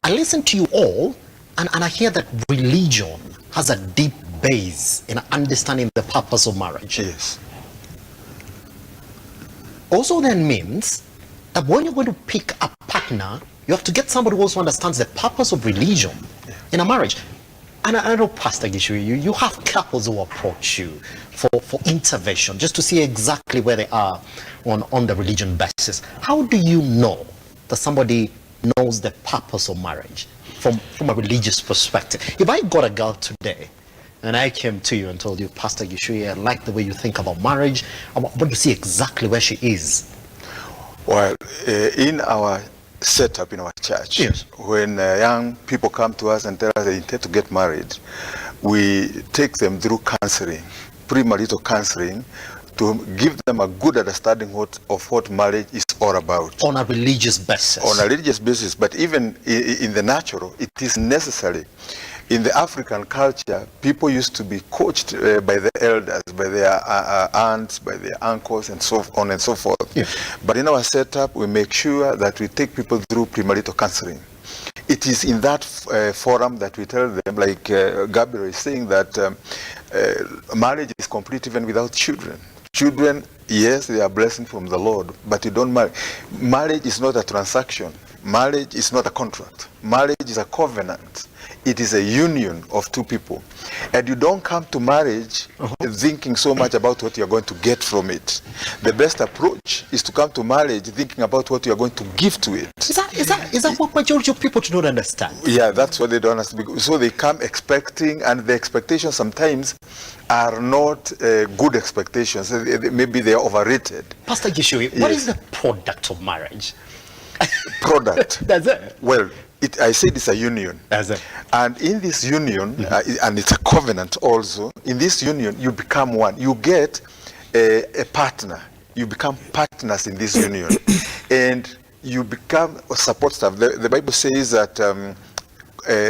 I listen to you all, and I hear that religion has a deep base in understanding the purpose of marriage. Yes. Also then means that when you're going to pick a partner, you have to get somebody who also understands the purpose of religion in a marriage. And I know, Pastor Gishui, you have couples who approach you for intervention, just to see exactly where they are on the religion basis. How do you know that somebody knows the purpose of marriage from a religious perspective? If I got a girl today, and I came to you and told you, Pastor Gishui, I like the way you think about marriage, I want to see exactly where she is. Well, in our setup in our church, yes, when young people come to us and tell us they intend to get married, we take them through counseling, premarital counseling, to give them a good understanding of what marriage is all about. On a religious basis. On a religious basis, but even in the natural, it is necessary. In the African culture, people used to be coached by the elders, by their aunts, by their uncles, and so on and so forth. Yeah. But in our setup, we make sure that we take people through premarital counseling. It is in that forum that we tell them, like Gabriel is saying, that marriage is complete even without children. Children, yes, they are a blessing from the Lord, but you don't marry. Marriage is not a transaction. Marriage is not a contract. Marriage is a covenant. It is a union of two people. And you don't come to marriage thinking so much about what you're going to get from it. The best approach is to come to marriage thinking about what you're going to give to it. Is that what majority of people do not understand? Yeah, that's what they don't understand. So they come expecting, and the expectations sometimes are not good expectations. Maybe they are overrated. Pastor Gishui, what is the product of marriage? Product? That's it. Well, I said it's a union. That's it. And in this union, and it's a covenant also, in this union, you become one. You get a partner. You become partners in this union. And you become a support staff. The Bible says that,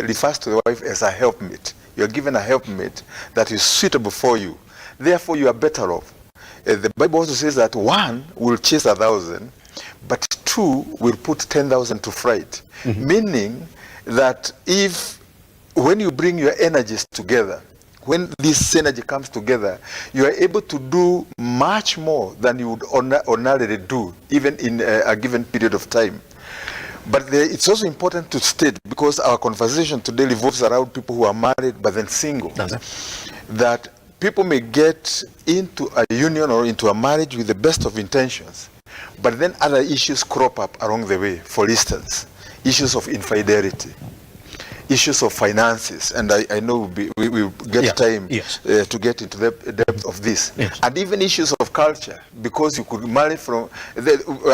refers to the wife as a helpmate. You're given a helpmate that is suitable for you. Therefore, you are better off. The Bible also says that one will chase 1,000, but two will put 10,000 to flight. Meaning that when you bring your energies together, when this synergy comes together, you are able to do much more than you would ordinarily do, even in a given period of time. But it's also important to state, because our conversation today revolves around people who are married but then single, that people may get into a union or into a marriage with the best of intentions, but then other issues crop up along the way. For instance, issues of infidelity, issues of finances, and I know we will get time to get into the depth of this, and even issues of culture, because you could marry from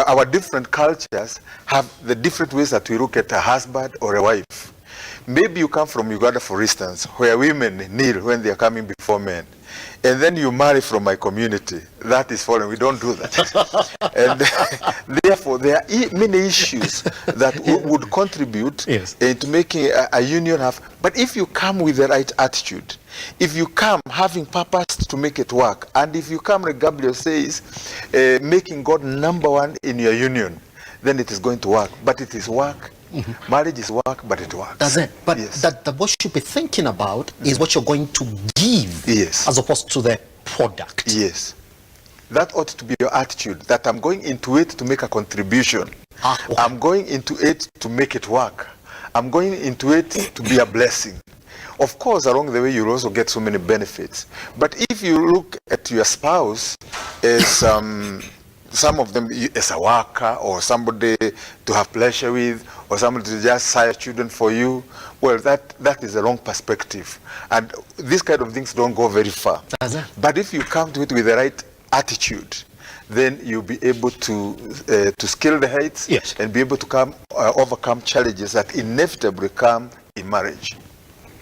our different cultures have the different ways that we look at a husband or a wife. Maybe you come from Uganda, for instance, where women kneel when they are coming before men. And then you marry from my community. That is foreign. We don't do that. And therefore, there are many issues that would contribute into making a union have. But if you come with the right attitude, if you come having purpose to make it work, and if you come, like Gabriel says, making God number one in your union, then it is going to work. But it is work. Marriage is work, but it works. That's it. But that what you should be thinking about is what you're going to give, as opposed to the product. Yes. That ought to be your attitude, that I'm going into it to make a contribution. I'm going into it to make it work. I'm going into it to be a blessing. Of course, along the way, you'll also get so many benefits. But if you look at your spouse as some of them as a worker, or somebody to have pleasure with, or somebody to just sire children for you, well, that is a wrong perspective. And these kind of things don't go very far. But if you come to it with the right attitude, then you'll be able to scale the heights and be able to overcome challenges that inevitably come in marriage.